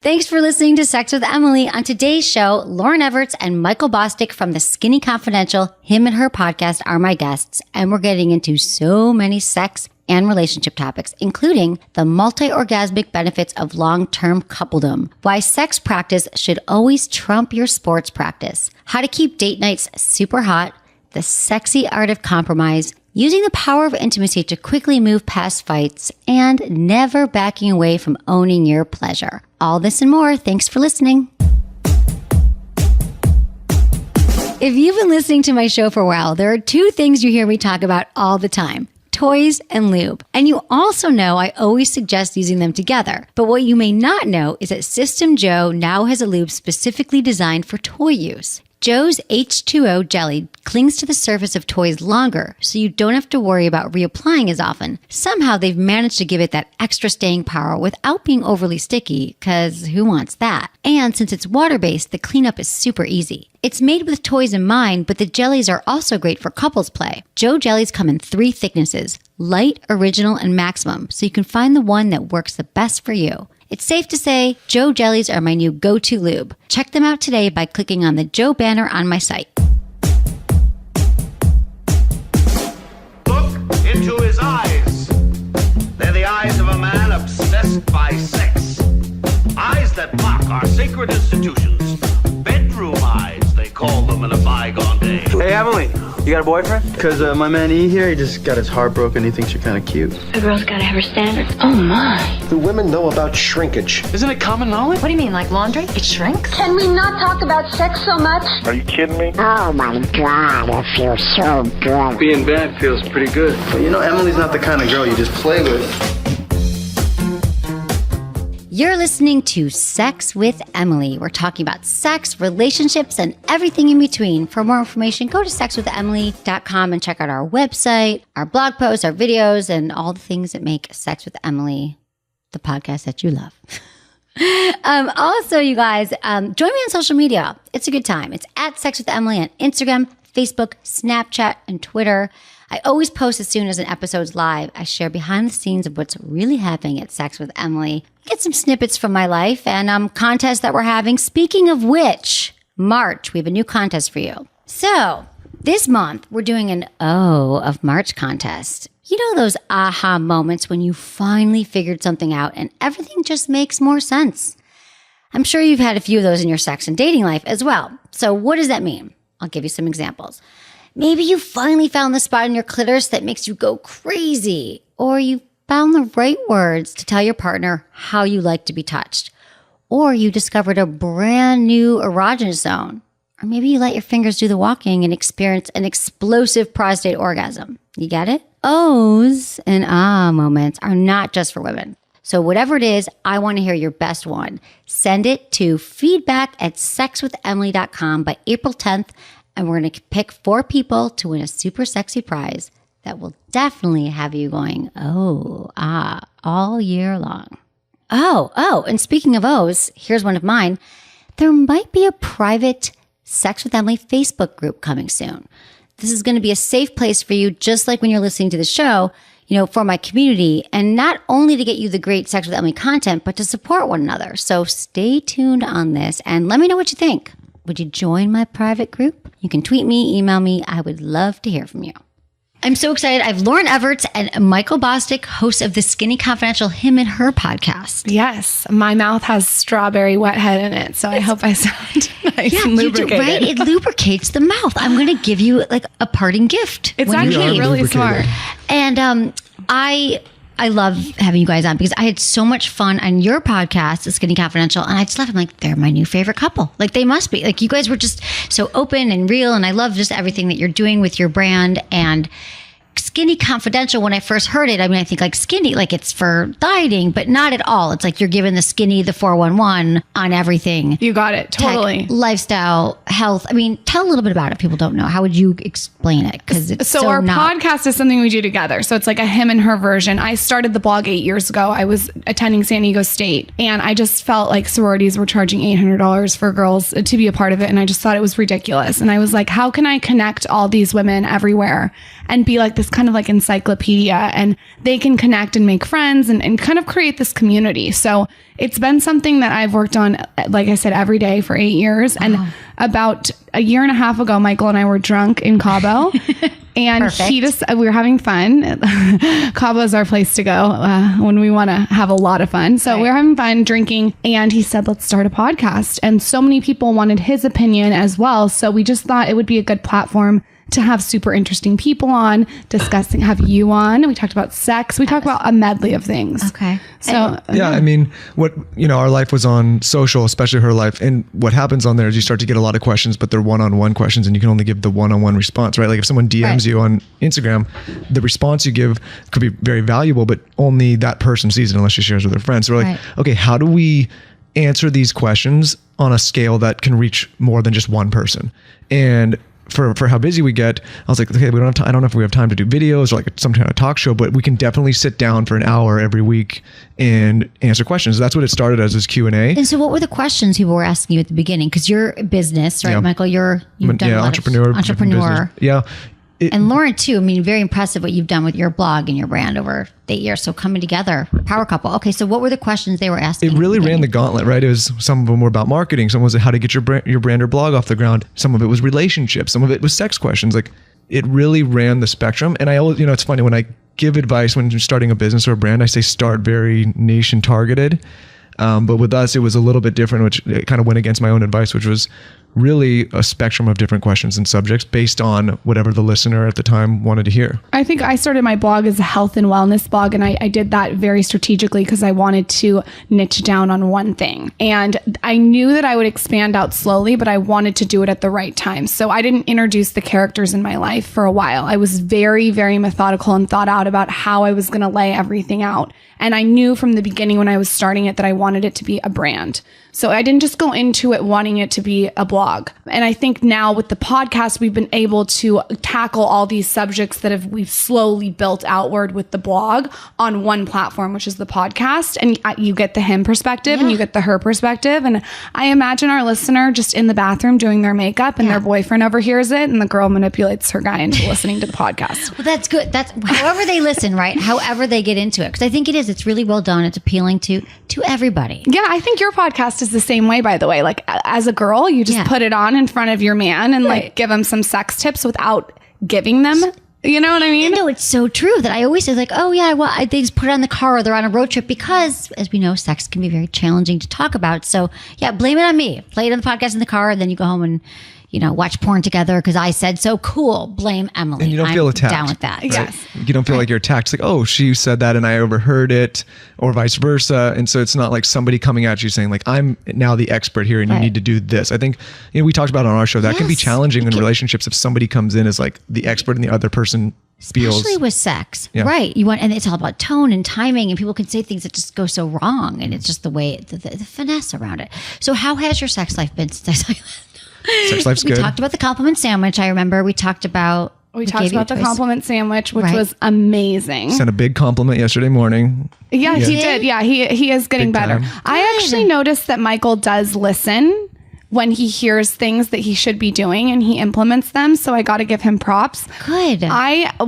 Thanks for listening to Sex with Emily. On today's show, Lauren Everts and Michael Bosstick from the Skinny Confidential, Him and Her podcast are my guests, and we're getting into so many sex and relationship topics, including the multi-orgasmic benefits of long-term coupledom, why sex practice should always trump your sports practice, how to keep date nights super hot, the sexy art of compromise, using the power of intimacy to quickly move past fights, and never backing away from owning your pleasure. All this and more. Thanks for listening. If you've been listening to my show for a while, there are two things you hear me talk about all the time: toys and lube. And you also know I always suggest using them together. But what you may not know is that System Joe now has a lube specifically designed for toy use. Joe's H2O jelly clings to the surface of toys longer, so you don't have to worry about reapplying as often. Somehow they've managed to give it that extra staying power without being overly sticky, because who wants that? And since it's water-based, the cleanup is super easy. It's made with toys in mind, but the jellies are also great for couples play. Joe jellies come in 3 thicknesses: light, original, and maximum, so you can find the one that works the best for you. It's safe to say Joe jellies are my new go-to lube. Check them out today by clicking on the Joe banner on my site. Look into his eyes. They're the eyes of a man obsessed by sex. Eyes that mock our sacred institutions. Bedroom eyes, they call them in a bygone day. Hey, Emily, you got a boyfriend? Because my man E here, he just got his heart broken. He thinks you're kind of cute. A girl's gotta have her standards. Oh my. Do women know about shrinkage? Isn't it common knowledge? What do you mean, like laundry? It shrinks? Can we not talk about sex so much? Are you kidding me? Oh my God, I feel so good. Being bad feels pretty good. But you know, Emily's not the kind of girl you just play with. You're listening to Sex with Emily. We're talking about sex, relationships, and everything in between. For more information, go to sexwithemily.com and check out our website, our blog posts, our videos, and all the things that make Sex with Emily the podcast that you love. Also, you guys, join me on social media. It's a good time. It's at Sex with Emily on Instagram, Facebook, Snapchat, and Twitter. I always post as soon as an episode's live. I share behind the scenes of what's really happening at Sex with Emily. Get some snippets from my life and contests that we're having. Speaking of which, March, we have a new contest for you. So this month, we're doing an O of March contest. You know those aha moments when you finally figured something out and everything just makes more sense. I'm sure you've had a few of those in your sex and dating life as well. So what does that mean? I'll give you some examples. Maybe you finally found the spot in your clitoris that makes you go crazy, or you found the right words to tell your partner how you like to be touched, or you discovered a brand new erogenous zone, or maybe you let your fingers do the walking and experience an explosive prostate orgasm. You get it? Ohs and ah moments are not just for women. So whatever it is, I want to hear your best one. Send it to feedback@sexwithemily.com by April 10th. And we're going to pick 4 people to win a super sexy prize that will definitely have you going, oh, ah, all year long. Oh, and speaking of O's, here's one of mine. There might be a private Sex with Emily Facebook group coming soon. This is going to be a safe place for you, just like when you're listening to the show, you know, for my community, and not only to get you the great Sex with Emily content, but to support one another. So stay tuned on this and let me know what you think. Would you join my private group? You can tweet me, email me. I would love to hear from you. I'm so excited. I have Lauren Everts and Michael Bosstick, hosts of the Skinny Confidential Him and Her podcast. Yes. My mouth has strawberry wet head in it, so I hope I sound nice and lubricated. You do, right? It lubricates the mouth. I'm going to give you like a parting gift. It's actually really smart. And I love having you guys on because I had so much fun on your podcast, The Skinny Confidential, and I just love them. Like, they're my new favorite couple. Like, they must be. Like, you guys were just so open and real, and I love just everything that you're doing with your brand. And Skinny Confidential, when I first heard it, I mean, I think like skinny, like it's for dieting, but not at all. It's like you're giving the skinny the 411 on everything. You got it. Totally. Tech, lifestyle, health. I mean, tell a little bit about it. People don't know. How would you explain it? Because it's so our podcast is something we do together. So it's like a him and her version. I started the blog 8 years ago. I was attending San Diego State, and I just felt like sororities were charging $800 for girls to be a part of it. And I just thought it was ridiculous. And I was like, how can I connect all these women everywhere and be like this kind kind of like encyclopedia, and they can connect and make friends and kind of create this community. So it's been something that I've worked on, like I said, every day for 8 years. And about a year and a half ago, Michael and I were drunk in Cabo. And we were having fun. Cabo is our place to go when we want to have a lot of fun. So we were having fun drinking, and he said, let's start a podcast. And so many people wanted his opinion as well. So we just thought it would be a good platform to have super interesting people on discussing, have you on. We talked about sex. We talked about a medley of things. Okay. So yeah, I mean, our life was on social, especially her life. And what happens on there is you start to get a lot of questions, but they're one-on-one questions, and you can only give the one-on-one response, right? Like if someone DMs you on Instagram, the response you give could be very valuable, but only that person sees it unless she shares with her friends. So we're like, okay, how do we answer these questions on a scale that can reach more than just one person? And for how busy we get, I was like, okay, we don't have time. I don't know if we have time to do videos or like some kind of talk show, but we can definitely sit down for an hour every week and answer questions. That's what it started as, is Q&A. And so what were the questions people were asking you at the beginning? Because you're a business, right, Yeah. Michael? You've done a lot entrepreneur. entrepreneur. Yeah. And Lauren too. I mean, very impressive what you've done with your blog and your brand over 8 years. So coming together, power couple. Okay, so what were the questions they were asking? It really ran the gauntlet, right? It was, some of them were about marketing. Some was how to get your brand or blog off the ground. Some of it was relationships. Some of it was sex questions. Like, it really ran the spectrum. And I always, it's funny when I give advice when you're starting a business or a brand, I say start very niche and targeted. But with us, it was a little bit different, which it kind of went against my own advice, which was really a spectrum of different questions and subjects based on whatever the listener at the time wanted to hear. I think I started my blog as a health and wellness blog, and I did that very strategically because I wanted to niche down on one thing. And I knew that I would expand out slowly, but I wanted to do it at the right time. So I didn't introduce the characters in my life for a while. I was very, very methodical and thought out about how I was going to lay everything out. And I knew from the beginning when I was starting it that I wanted it to be a brand. So I didn't just go into it wanting it to be a blog. And I think now with the podcast, we've been able to tackle all these subjects that we've slowly built outward with the blog on one platform, which is the podcast. And you get the him perspective and you get the her perspective. And I imagine our listener just in the bathroom doing their makeup and their boyfriend overhears it, and the girl manipulates her guy into listening to the podcast. Well, that's good. That's however they listen, right? However they get into it. Because I think it is. It's really well done. It's appealing to everybody. Yeah, I think your podcast is the same way, by the way. Like, as a girl, you just put it on in front of your man and like give him some sex tips without giving them. You know what I mean? No, it's so true that I always say like, oh yeah, well, they just put it on the car or they're on a road trip because, as we know, sex can be very challenging to talk about. So yeah, blame it on me. Play it on the podcast in the car, and then you go home and watch porn together because I said so. Cool. Blame Emily. And you don't feel attacked. Down with that. Right? Yes. You don't feel like you're attacked. It's like, oh, she said that and I overheard it, or vice versa. And so it's not like somebody coming at you saying like, I'm now the expert here and you need to do this. I think we talked about on our show that can be challenging in relationships if somebody comes in as like the expert and the other person feels. Especially with sex, right? And it's all about tone and timing, and people can say things that just go so wrong, and it's just the way the finesse around it. So how has your sex life been since I saw you last? Sex life's good. We talked about the compliment sandwich. I remember we talked about the compliment sandwich, which was amazing. Sent a big compliment yesterday morning. Yeah, he did. Yeah, he is getting better. I actually noticed that Michael does listen when he hears things that he should be doing and he implements them. So I got to give him props. Good.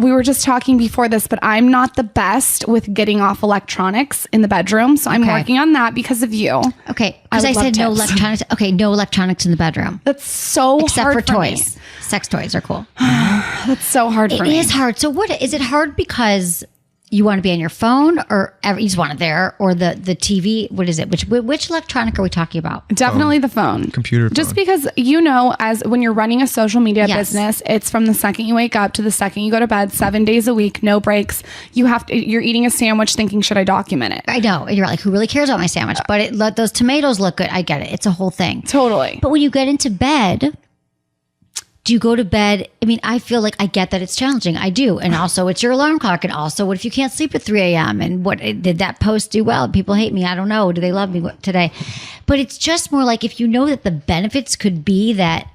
We were just talking before this, but I'm not the best with getting off electronics in the bedroom. So I'm working on that because of you. Okay. Because I said no electronics. Okay. No electronics in the bedroom. That's so except hard for toys. Sex toys are cool. That's so hard for me. It is hard. So what is it hard because you want to be on your phone, or you just want it there, or the TV? What is it? Which electronic are we talking about? Definitely the phone. Computer phone. Just because, as when you're running a social media business, it's from the second you wake up to the second you go to bed, 7 days a week, no breaks. You're eating a sandwich thinking, should I document it? I know. You're like, who really cares about my sandwich? But let those tomatoes look good. I get it. It's a whole thing. Totally. But when you get into bed, do you go to bed? I mean, I feel like I get that it's challenging. I do. And also it's your alarm clock. And also, what if you can't sleep at 3 a.m.? And what did that post do well? People hate me. I don't know. Do they love me today? But it's just more like if you know that the benefits could be that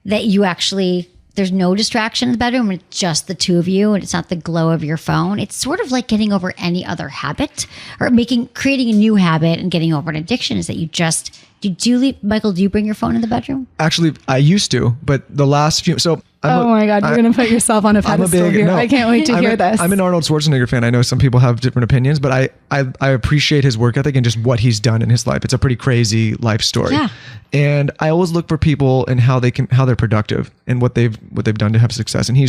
you actually, there's no distraction in the bedroom and it's just the two of you and it's not the glow of your phone. It's sort of like getting over any other habit or creating a new habit and getting over an addiction is that you just Michael, do you bring your phone in the bedroom? Actually, I used to, but the last few, so Oh my God, you're going to put yourself on a pedestal here. I can't wait to hear this. I'm an Arnold Schwarzenegger fan. I know some people have different opinions, but I appreciate his work ethic and just what he's done in his life. It's a pretty crazy life story. Yeah. And I always look for people and how they're productive and what they've done to have success. And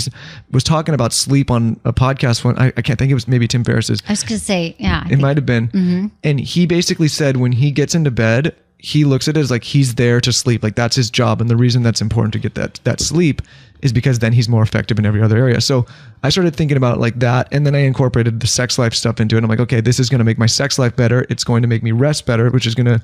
was talking about sleep on a podcast when I can't think, it was maybe Tim Ferriss's. I was going to say, yeah. It might have been. And he basically said when he gets into bed, he looks at it as like he's there to sleep. Like that's his job. And the reason that's important to get that sleep is because then he's more effective in every other area. So I started thinking about it like that. And then I incorporated the sex life stuff into it. I'm like, okay, this is going to make my sex life better. It's going to make me rest better, which is going to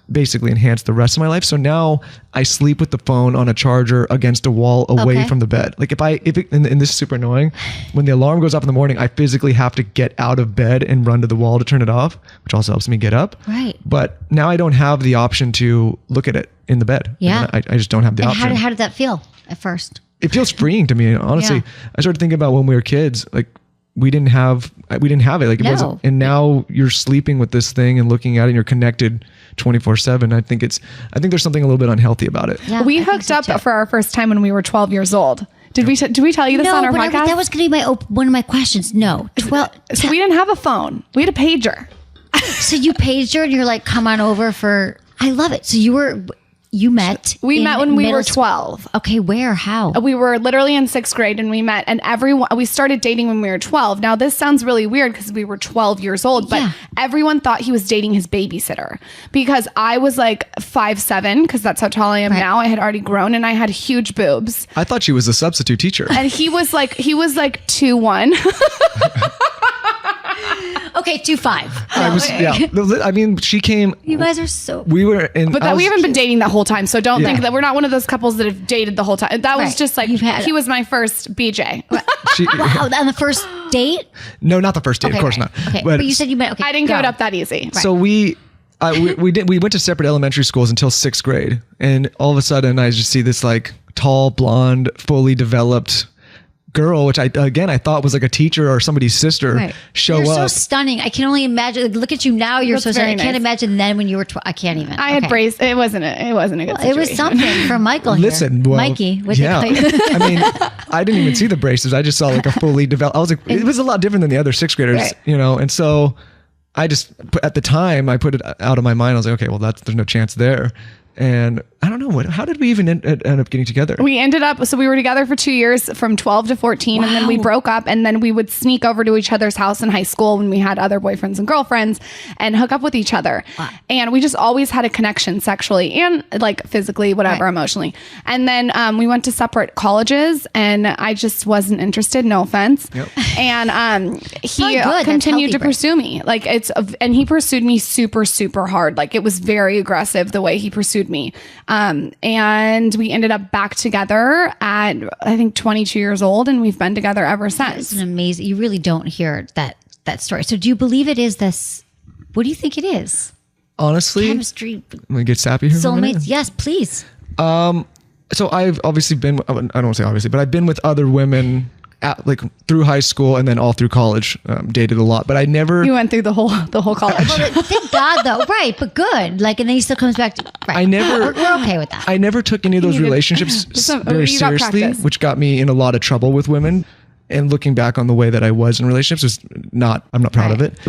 basically enhance the rest of my life. So now I sleep with the phone on a charger against a wall away from the bed. Like and this is super annoying. When the alarm goes up in the morning, I physically have to get out of bed and run to the wall to turn it off, which also helps me get up. Right. But now I don't have the option to look at it in the bed. Yeah. I just don't have the option. How did that feel at first? It feels freeing to me. Honestly, Yeah. I started thinking about when we were kids, like we didn't have it. Like it No. wasn't, and now you're sleeping with this thing and looking at it and you're connected 24/7. I think there's something a little bit unhealthy about it. Yeah, We I think hooked so up too. for our first time when we were 12 years old. Did we tell you this on our but podcast? that was going to be one of my questions. No, 12. So we didn't have a phone. We had a pager. So you paged her and you're like, come on over for, I love it. So you met. We met when we middle were 12. school. Okay, where? How? We were literally in 6th grade and we met, and we started dating when we were 12. Now this sounds really weird because we were 12 years old, but Yeah. everyone thought he was dating his babysitter because I was like 5'7", because that's how tall I am Right. now. I had already grown and I had huge boobs. I thought she was a substitute teacher. And he was like 2'1". Okay, 2'5". I mean, she came. You guys are so. We were in. But we haven't been dating the whole time, so don't Yeah. think that we're not one of those couples that have dated the whole time. That was Right. just like You've had- he was my first BJ. Wow, on the first date? No, not the first date. Okay, of course right. not. Okay, but you said you met. Okay, I didn't give go. it up that easy. So we went to separate elementary schools until 6th grade, and all of a sudden I just see this like tall, blonde, fully developed girl, which I thought was like a teacher or somebody's sister, Right. show You're so up. stunning. I can only imagine. Like, look at you now. You're That's so stunning. I very can't nice. imagine then when you were 12. I can't even. I had brace. It wasn't a good situation. It was something for Michael here. Listen, well, Mikey. yeah. I mean, I didn't even see the braces. I just saw like a fully developed. I was like, it was a lot different than the other 6th graders, Right. And so I just at the time I put it out of my mind. I was like, okay, well, there's no chance there. And I don't know how did we even end up getting together? We ended up, so we were together for 2 years from 12 to 14. And then we Wow. broke up, and then we would sneak over to each other's house in high school when we had other boyfriends and girlfriends and hook up with each other. And we just always had a connection sexually and like physically, whatever, Right. emotionally. And then we went to separate colleges, and I just wasn't interested, no offense. Yep. And Probably he good. That's continued healthy, to pursue me. Like and he pursued me super, super hard. Like it was very aggressive the way he pursued me. And we ended up back together at, I think, 22 years old, and we've been together ever It's since. an amazing. You really don't hear that story. So do you believe it is this? What do you think it is? Honestly, Chemistry, I'm gonna get sappy here. For a minute. soulmates. Yes, please. So I've obviously been, I don't want to say obviously, but I've been with other women like through high school and then all through college, dated a lot, but I never, You went through the whole college. Well, thank God, though. Right, but good. Like, and then he still comes back to. Right. I never- We're okay with that. I never took any of those You did- relationships very you got seriously, practice. which got me in a lot of trouble with women. And looking back on the way that I was in relationships was I'm not proud of it.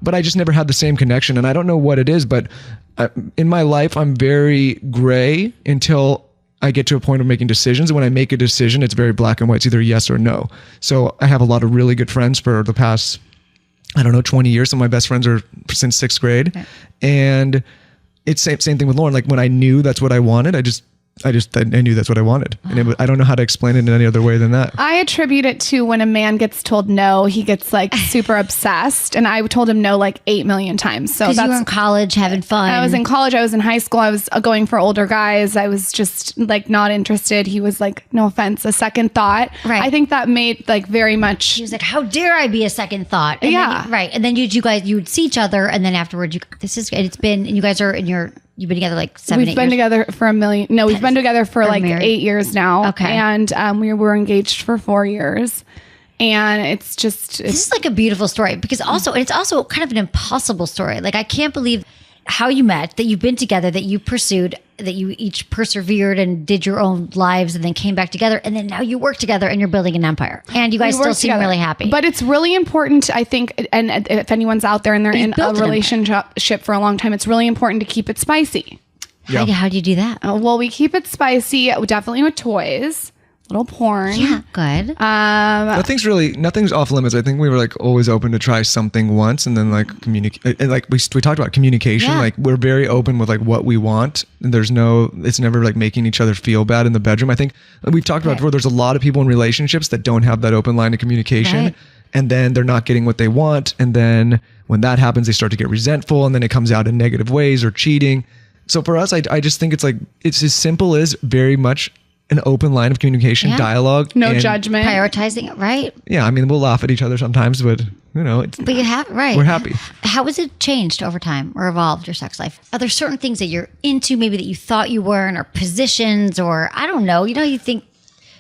But I just never had the same connection. And I don't know what it is, but in my life, I'm very gray until I get to a point of making decisions. And when I make a decision, it's very black and white. It's either yes or no. So I have a lot of really good friends for the past, 20 years. Some of my best friends are since 6th grade. Right. And it's same thing with Lauren. Like when I knew that's what I wanted, I knew that's what I wanted. And I don't know how to explain it in any other way than that. I attribute it to when a man gets told no, he gets like super obsessed. And I told him no like 8 million times. So Because you were in that's. college having fun. I was in college. I was in high school. I was going for older guys. I was just like not interested. He was like, no offense, a second thought. Right. I think that made like very much. He was like, "How dare I be a second thought?" And Yeah. then right. And then you would see each other, and then afterwards, and you guys are in your. You've been together like 7, 8 We've been years. together for a million. No, we've been together for like married? 8 years now. Okay. And we were engaged for 4 years. And it's just, This is like a beautiful story because it's also kind of an impossible story. Like I can't believe how you met, that you've been together, that you pursued, that you each persevered and did your own lives and then came back together. And then now you work together and you're building an empire. And you guys still seem really happy. But it's really important, I think, and if anyone's out there and they're in a relationship for a long time, it's really important to keep it spicy. Yeah. How do you do that? Well, we keep it spicy, definitely with toys. Little porn. Yeah, good. Nothing's off limits. I think we were like always open to try something once and then like communicate. And like we talked about communication. Yeah. Like we're very open with like what we want. And it's never like making each other feel bad in the bedroom. I think we've talked about before, there's a lot of people in relationships that don't have that open line of communication. Right. And then they're not getting what they want. And then when that happens, they start to get resentful and then it comes out in negative ways or cheating. So for us, I just think it's as simple as very much an open line of communication, dialogue. No judgment. Prioritizing it, right? Yeah, I mean, we'll laugh at each other sometimes, but But you have, right. We're happy. How has it changed over time or evolved, your sex life? Are there certain things that you're into, maybe that you thought you weren't, or positions, or I don't know, you think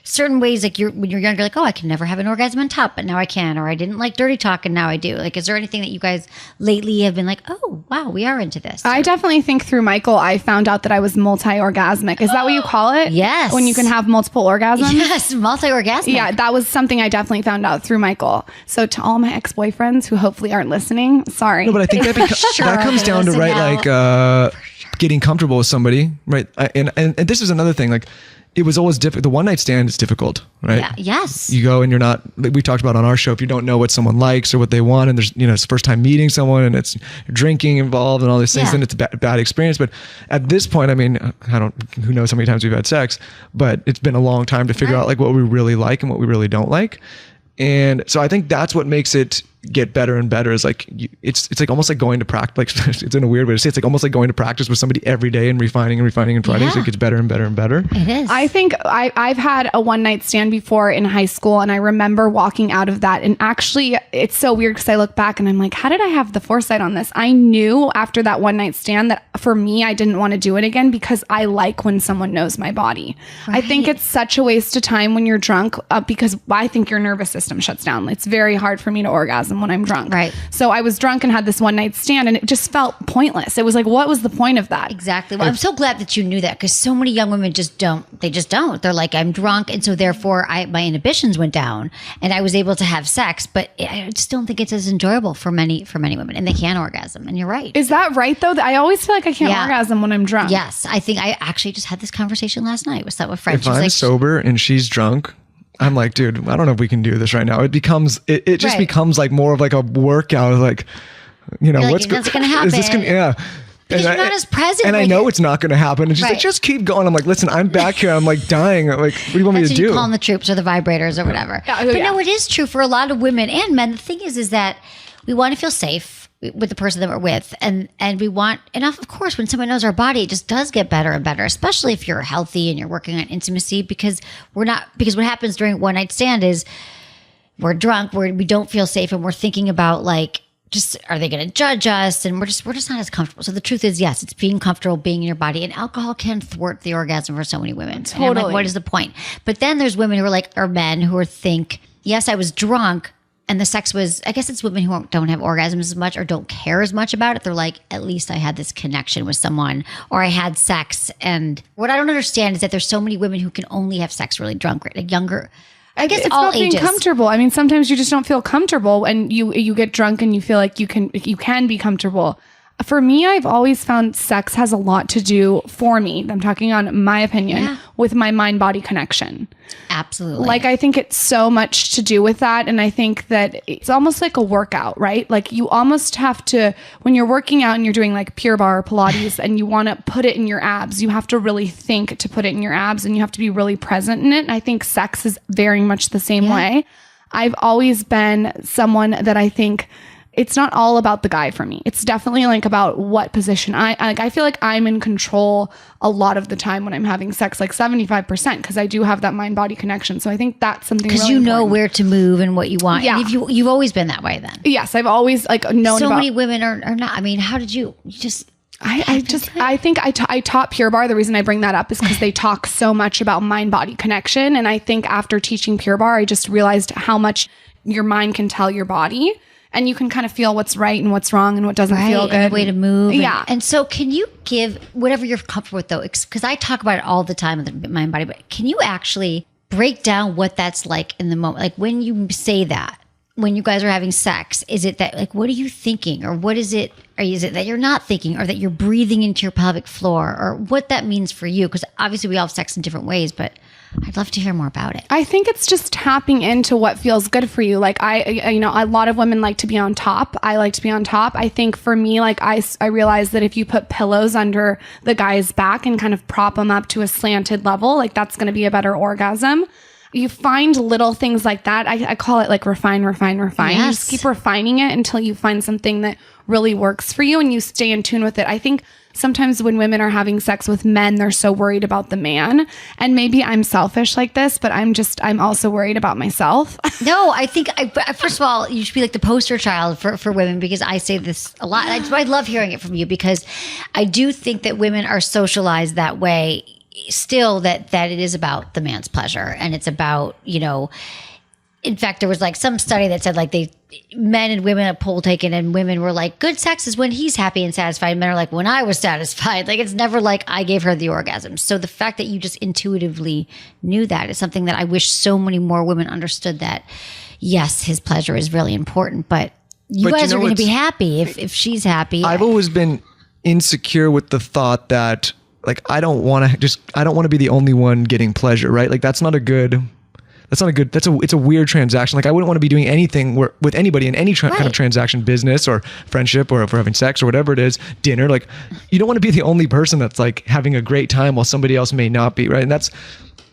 certain ways, like when you're younger, like, oh, I can never have an orgasm on top, but now I can, or I didn't like dirty talk and now I do. Like, is there anything that you guys lately have been like, oh, wow, we are into this? I definitely think through Michael, I found out that I was multi-orgasmic. Is that what you call it? Yes. When you can have multiple orgasms? Yes, multi-orgasmic. Yeah, that was something I definitely found out through Michael. So to all my ex-boyfriends who hopefully aren't listening, sorry. No, but I think that comes down to, right, getting comfortable with somebody, right? And this is another thing, like, it was always difficult. The one night stand is difficult, right? Yeah. Yes. You go and you're not, like we talked about on our show, if you don't know what someone likes or what they want, and there's, it's the first time meeting someone and it's drinking involved and all these things, then it's a bad experience. But at this point, I mean, who knows how many times we've had sex, but it's been a long time to figure out like what we really like and what we really don't like. And so I think that's what makes it get better and better, is like it's like almost like going to practice, like it's in a weird way to say, it's like almost like going to practice with somebody every day and refining so it gets better and better and better. It is. I think I've had a one night stand before in high school, and I remember walking out of that, and actually it's so weird because I look back and I'm like, how did I have the foresight on this? I knew after that one night stand that for me, I didn't want to do it again because I like when someone knows my body. Right. I think it's such a waste of time when you're drunk because I think your nervous system shuts down. It's very hard for me to orgasm when I'm drunk. Right. So I was drunk and had this one night stand, and it just felt pointless. It was like, what was the point of that? Exactly. Well, I'm so glad that you knew that, because so many young women just don't. They're like, I'm drunk, and so therefore my inhibitions went down and I was able to have sex, but I just don't think it's as enjoyable for many women, and they can orgasm. And you're right. Is that right though? I always feel like I can't orgasm when I'm drunk. Yes. I think I actually just had this conversation last night with a friend. If I'm sober and she's drunk, I'm like, dude, I don't know if we can do this right now. It becomes, it just becomes like more of like a workout, like, what's going to happen? Is this going to, yeah. Because you're not as present. And I know it's not going to happen. And she's like, just keep going. I'm like, listen, I'm back here. I'm like dying. Like, what do you want me to do? You call in the troops or the vibrators or whatever. No, it is true for a lot of women and men. The thing is that we want to feel safe with the person that we're with, and we want, and of course, when someone knows our body, it just does get better and better, especially if you're healthy and you're working on intimacy, because what happens during one night stand is we're drunk, we don't feel safe, and we're thinking about like, just, are they going to judge us? And we're just not as comfortable. So the truth is, yes, it's being comfortable being in your body, and alcohol can thwart the orgasm for so many women. Totally. And I'm like, what is the point? But then there's women who are like, or men who think, yes, I was drunk, and the sex was, I guess it's women who don't have orgasms as much or don't care as much about it. They're like, at least I had this connection with someone, or I had sex. And what I don't understand is that there's so many women who can only have sex really drunk, like younger. I guess it's all about being comfortable. I mean, sometimes you just don't feel comfortable, and you get drunk and you feel like you can be comfortable. For me, I've always found sex has a lot to do, for me, I'm talking on my opinion, with my mind-body connection. Absolutely. Like, I think it's so much to do with that. And I think that it's almost like a workout, right? Like, you almost have to, when you're working out and you're doing like Pure Barre or Pilates and you want to put it in your abs, you have to really think to put it in your abs, and you have to be really present in it. And I think sex is very much the same way. I've always been someone that I think it's not all about the guy for me. It's definitely like about what position I feel like I'm in control a lot of the time when I'm having sex, like 75%, because I do have that mind body connection. So I think that's something because really you know important. where to move and what you want. Yeah. And you've always been that way then. Yes, I've always like known. So many women are not. I mean, how did you just? I think I taught Pure Barre. The reason I bring that up is because they talk so much about mind body connection, and I think after teaching Pure Barre, I just realized how much your mind can tell your body. and you can kind of feel what's right and what's wrong and what doesn't feel good. And a way to move. Yeah. And so can you give whatever you're comfortable with though? Because I talk about it all the time with the Mind Body, but can you actually break down what that's like in the moment? Like when you say that, when you guys are having sex, is it that like, what are you thinking? Or what is it? Or is it that you're not thinking or that you're breathing into your pelvic floor or what that means for you? Because obviously we all have sex in different ways, but I'd love to hear more about it. I think it's just tapping into what feels good for you. Like a lot of women like to be on top. I like to be on top. I think for me, like I realize that if you put pillows under the guy's back and kind of prop them up to a slanted level, like that's going to be a better orgasm. You find little things like that. I call it like refine. Yes. You just keep refining it until you find something that really works for you and you stay in tune with it. I think sometimes when women are having sex with men, they're so worried about the man. And maybe I'm selfish like this, but I'm also worried about myself. No, I think, first of all, you should be like the poster child for women because I say this a lot. I love hearing it from you because I do think that women are socialized that way still, that it is about the man's pleasure and it's about, in fact, there was like some study that said like men and women at poll taken and women were like, good sex is when he's happy and satisfied. Men are like, when I was satisfied. Like it's never like I gave her the orgasm. So the fact that you just intuitively knew that is something that I wish so many more women understood, that yes, his pleasure is really important, but you guys are going to be happy if she's happy. I've always been insecure with the thought that like, I don't want to be the only one getting pleasure, right? Like it's a weird transaction. Like I wouldn't want to be doing anything with anybody in any kind of transaction, business or friendship, or if we're having sex or whatever it is, dinner. Like you don't want to be the only person that's like having a great time while somebody else may not be, right? And that's,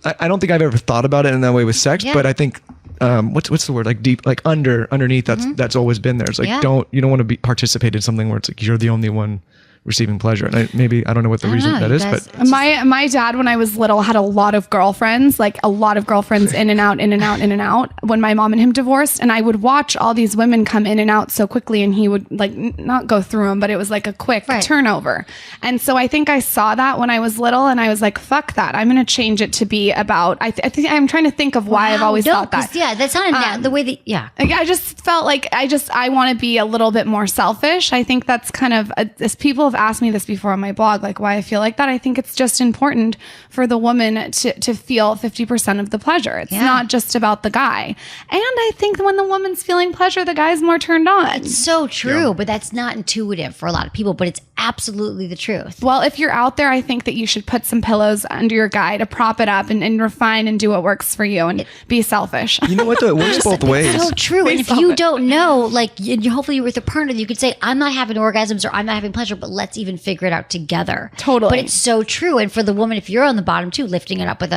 I don't think I've ever thought about it in that way with sex, but I think, what's the word? Like deep, like underneath, that's always been there. It's like, you don't want to participate in something where it's like, you're the only one receiving pleasure. And I don't know what the reason that is, but my dad, when I was little, had a lot of girlfriends, in and out when my mom and him divorced. And I would watch all these women come in and out so quickly, and he would like not go through them, but it was like a quick turnover. And so I think I saw that when I was little, and I was like, fuck that. I'm going to change it to be about, I think I'm trying to think of why I've always thought that. Yeah, that's not the way that, I just felt like I want to be a little bit more selfish. I think that's kind of, as people have asked me this before on my blog, like why I feel like that. I think it's just important for the woman to feel 50% of the pleasure. It's not just about the guy. And I think when the woman's feeling pleasure, the guy's more turned on. It's so true, but that's not intuitive for a lot of people, but it's absolutely the truth. Well, if you're out there, I think that you should put some pillows under your guy to prop it up and refine and do what works for you and be selfish. You know what? It works both ways. It's so true. And if you don't know, like hopefully you're with a partner, you could say, I'm not having orgasms or I'm not having pleasure, but let's even figure it out together. Totally. But it's so true. And for the woman, if you're on the bottom too, lifting it up with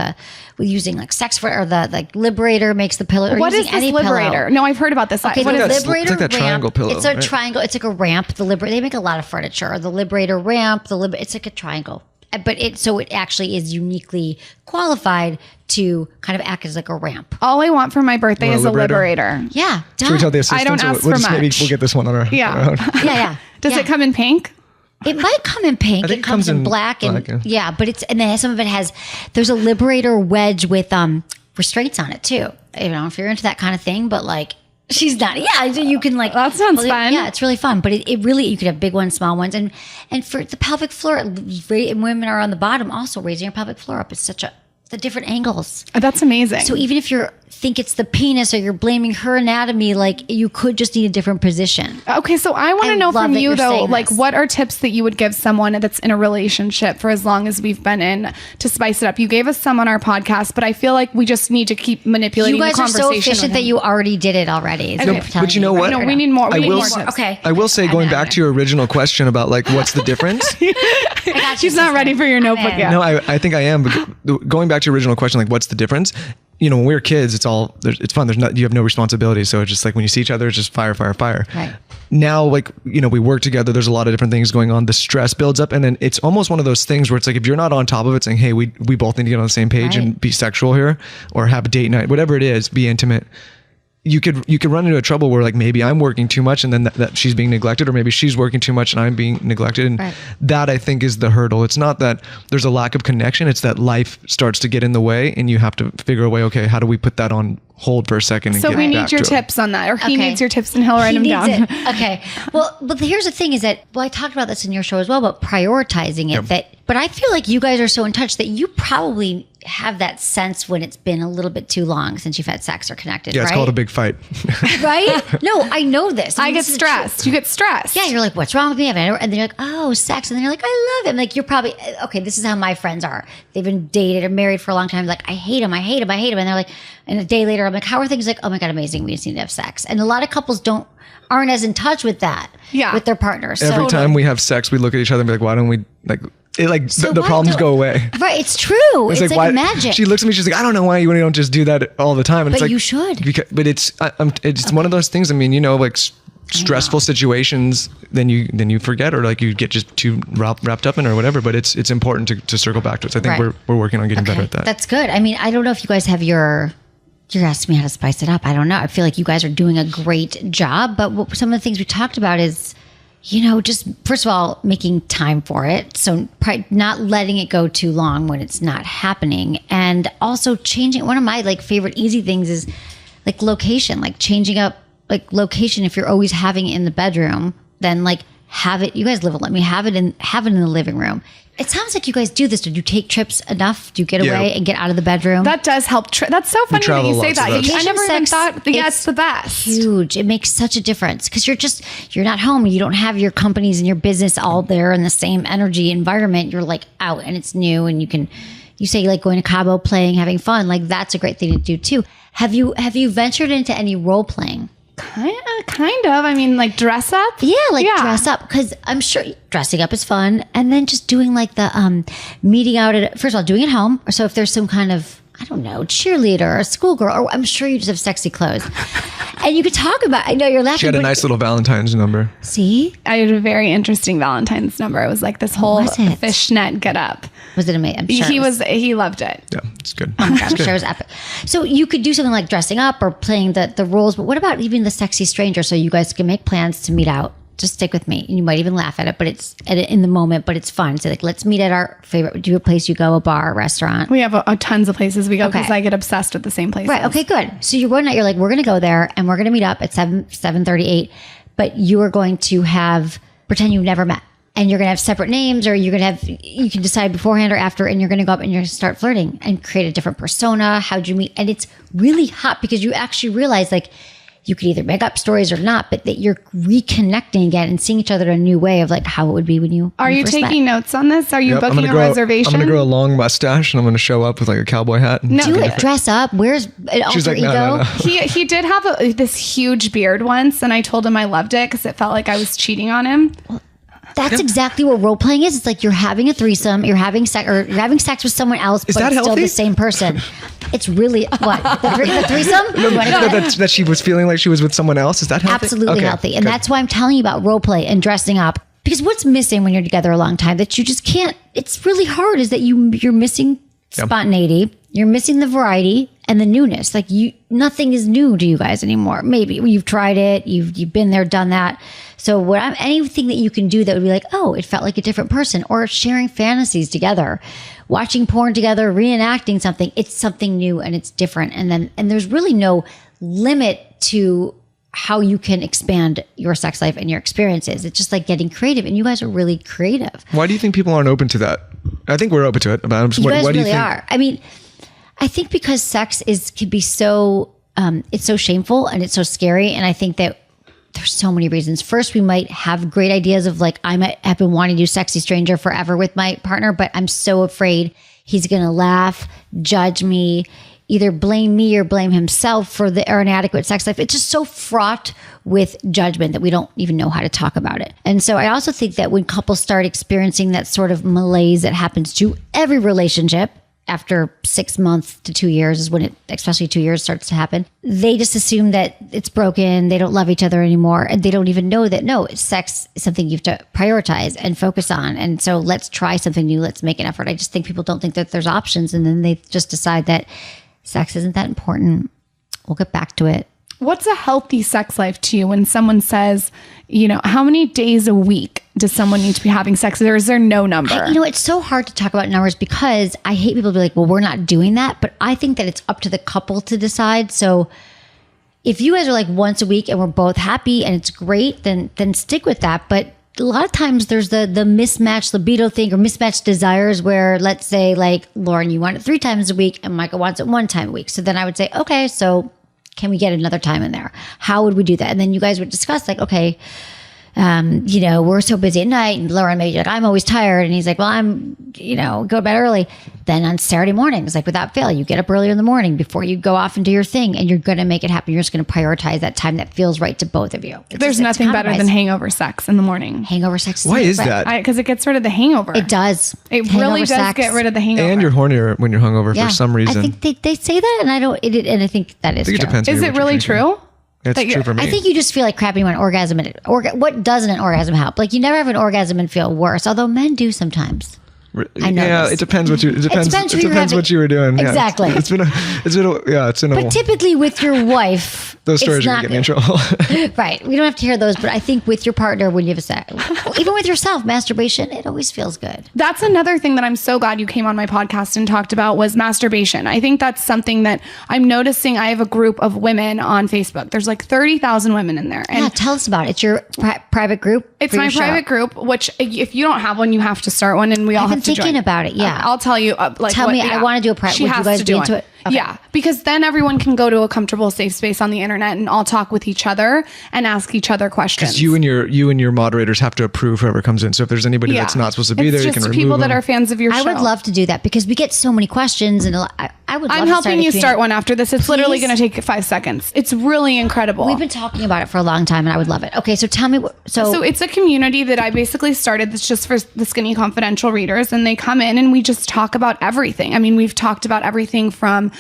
using like sex for, or the like Liberator makes the pillow. Or what is this Liberator? Pillow. No, I've heard about this. Okay, what the is Liberator it's like that ramp. triangle pillow. It's a triangle. It's like a ramp. They make a lot of furniture. The Liberator ramp. It's like a triangle. But it actually is uniquely qualified to kind of act as like a ramp. All I want for my birthday is a Liberator. Yeah, Should we tell the assistant? I don't ask for much. Maybe we'll get this one on our own. Yeah. Does it come in pink? It might come in pink. I think it comes in black and but then some of it has. There's a Liberator wedge with restraints on it too. I don't know if you're into that kind of thing, but like she's not. Yeah, you can like. That sounds fun. Yeah, it's really fun. But it really, you could have big ones, small ones, and for the pelvic floor, and women are on the bottom also raising your pelvic floor up. It's the different angles. That's amazing. So even if you think it's the penis or you're blaming her anatomy, like you could just need a different position. Okay, so I want to know from you though, like what are tips that you would give someone that's in a relationship for as long as we've been in to spice it up? You gave us some on our podcast, but I feel like we just need to keep manipulating the conversation. You guys are so efficient that you already did it already. No, but you know what? No, we need more. Okay. I will say, going back to your original question about like what's the difference. I got you. She's not ready for your notebook yet. No, I think I am. But going back to your original question, like what's the difference? When we were kids, it's fun. You have no responsibility. So it's just like when you see each other, it's just fire. Right. Now, like, we work together. There's a lot of different things going on. The stress builds up. And then it's almost one of those things where it's like, if you're not on top of it saying, hey, we both need to get on the same page and be sexual here or have a date night, whatever it is, be intimate. you could run into a trouble where like maybe I'm working too much and then that she's being neglected, or maybe she's working too much and I'm being neglected. And that I think is the hurdle. It's not that there's a lack of connection. It's that life starts to get in the way and you have to figure a way, okay, how do we put that on hold for a second? And So get we need back your to it? tips on that, or he Okay. needs your tips and he'll write them down. Okay. Well, but here's the thing is that, I talked about this in your show as well, about prioritizing it, but I feel like you guys are so in touch that you probably have that sense when it's been a little bit too long since you've had sex or connected, Yeah, right? it's called a big fight. Right? No, I know this. I mean, get this is stressed. You get stressed. Yeah, you're like, what's wrong with me? And then you're like, oh, sex. And then you're like, I love him. Like, you're probably, okay, this is how my friends are. They've been dated or married for a long time. Like, I hate him. And they're like, and a day later, I'm like, how are things? Like, oh my God, amazing. We just need to have sex. And a lot of couples aren't as in touch with that with their partners. Every time we have sex, we look at each other and be like, why don't we the problems go away. Right, it's true. It's like why, magic. She looks at me, she's like, I don't know why you don't just do that all the time. And But it's like, you should. But it's one of those things. I mean, like stressful situations, then you forget, or like you get just too wrapped up in it or whatever. But it's important to circle back to it. So I think we're working on getting better at that. That's good. I mean, I don't know if you guys have you're asking me how to spice it up. I don't know. I feel like you guys are doing a great job. But some of the things we talked about is, just first of all, making time for it. So not letting it go too long when it's not happening. And also changing. One of my favorite easy things is location, changing up location. If you're always having it in the bedroom, then have it. You guys live alone. Have it in the living room. It sounds like you guys do this. Did you take trips enough? Do you get away and get out of the bedroom? That does help. That's so funny that you say that. I never even thought. It's the best. Huge. It makes such a difference because you're not home. You don't have your companies and your business all there in the same energy environment. You're out and it's new, and you say going to Cabo, playing, having fun. That's a great thing to do too. Have you ventured into any role playing? Kind of. I mean, dress up. Yeah, dress up, because I'm sure dressing up is fun, and then just doing the meeting out at, first of all, doing it home. So if there's some kind of, I don't know, cheerleader or schoolgirl, or I'm sure you just have sexy clothes, and you could talk about. I know you're laughing. She had a nice little Valentine's number. See, I had a very interesting Valentine's number. It was this whole fishnet get up. Was it amazing? I'm sure he loved it. Yeah, it's good. Oh my God, I'm sure it was epic. So you could do something like dressing up or playing the roles, but what about even the sexy stranger? So you guys can make plans to meet out. Just stick with me, and you might even laugh at it, but it's in the moment, but it's fun. So let's meet at our favorite. Do you have a place you go, a bar, a restaurant? We have tons of places we go because I get obsessed with the same places. Right. Okay. Good. So you're one night. You're like, we're going to go there, and we're going to meet up at 7:38. But you are going to pretend you've never met, and you're going to have separate names, or you can decide beforehand or after, and you're going to go up and you're going to start flirting and create a different persona. How'd you meet? And it's really hot because you actually realize you could either make up stories or not, but that you're reconnecting again and seeing each other in a new way of how it would be when you. Are you taking notes on this? Are you booking a reservation? I'm going to grow a long mustache, and I'm going to show up with a cowboy hat. And do it. Dress up. Where's an alter ego? No. He did have this huge beard once, and I told him I loved it because it felt like I was cheating on him. That's exactly what role playing is. It's you're having a threesome, you're having sex with someone else, but it's still the same person. It's really what the threesome? That she was feeling like she was with someone else. Is that healthy? Absolutely healthy, and that's why I'm telling you about role play and dressing up. Because what's missing when you're together a long time that you just can't? It's really hard. Is that you're missing spontaneity, you're missing the variety and the newness. Nothing is new to you guys anymore. Maybe you've tried it, you've been there, done that. So anything that you can do that would be it felt like a different person, or sharing fantasies together, watching porn together, reenacting something. It's something new and it's different. And there's really no limit to how you can expand your sex life and your experiences. It's just getting creative, and you guys are really creative. Why do you think people aren't open to that? I think we're open to it. You guys why do you really think? are. I mean, I think because sex can be so, it's so shameful and it's so scary. And I think that there's so many reasons. First, we might have great ideas of I might have been wanting to do sexy stranger forever with my partner, but I'm so afraid he's going to laugh, judge me, either blame me or blame himself for the inadequate sex life. It's just so fraught with judgment that we don't even know how to talk about it. And so I also think that when couples start experiencing that sort of malaise that happens to every relationship, after 6 months to 2 years is when it, especially 2 years, starts to happen. They just assume that it's broken. They don't love each other anymore. And they don't even know that, no, sex is something you have to prioritize and focus on. And so let's try something new. Let's make an effort. I just think people don't think that there's options. And then they just decide that sex isn't that important. We'll get back to it. What's a healthy sex life to you when someone says, you know, how many days a week does someone need to be having sex? Or is there no number? It's so hard to talk about numbers because I hate people to be like, well, we're not doing that. But I think that it's up to the couple to decide. So if you guys are like once a week and we're both happy and it's great, then stick with that. But a lot of times there's the mismatched libido thing or mismatched desires where, let's say, like, Lauren, you want it 3 times a week and Michael wants it 1 time a week. So then I would say, okay, so can we get another time in there? How would we do that? And then you guys would discuss, like, okay, we're so busy at night, and Lauren may be like, I'm always tired. And he's like, well, I'm, go to bed early. Then on Saturday mornings, like without fail, you get up earlier in the morning before you go off and do your thing, and you're going to make it happen. You're just going to prioritize that time that feels right to both of you. There's nothing better than hangover sex in the morning. Hangover sex. Why is that? Because it gets rid of the hangover. It does. It really does get rid of the hangover. And you're hornier when you're hungover for some reason. I think they say that, and and I think that is I think true. it depends. Is it really true? It's true for me. I think you just feel like crap and you want an orgasm. What doesn't an orgasm help? Like, you never have an orgasm and feel worse, although men do sometimes. I know. Yeah, it depends what you. It depends what you were doing. Yeah, exactly. It's been a. But typically with your wife, those stories are getting in trouble. Right. We don't have to hear those, but I think with your partner, when you have a sex, even with yourself, masturbation, it always feels good. That's another thing that I'm so glad you came on my podcast and talked about was masturbation. I think that's something that I'm noticing. I have a group of women on Facebook. There's like 30,000 women in there. And tell us about it. It's your private group? It's my private group, which if you don't have one, you have to start one, and we all have to join. Thinking about it, yeah. I'll tell you. Tell me, I want to do a private. Would you guys be into it? Okay. Yeah, because then everyone can go to a comfortable, safe space on the internet and all talk with each other and ask each other questions. Because you and your moderators have to approve whoever comes in. So if there's anybody that's not supposed to be there, you can remove people them. that are fans of your show. I would love to do that because we get so many questions, and I would. I'm helping you start one after this. It's literally going to take 5 seconds. It's really incredible. We've been talking about it for a long time, and I would love it. Okay, so tell me. So it's a community that I basically started that's just for the Skinny Confidential readers, and they come in and we just talk about everything. I mean, we've talked about everything from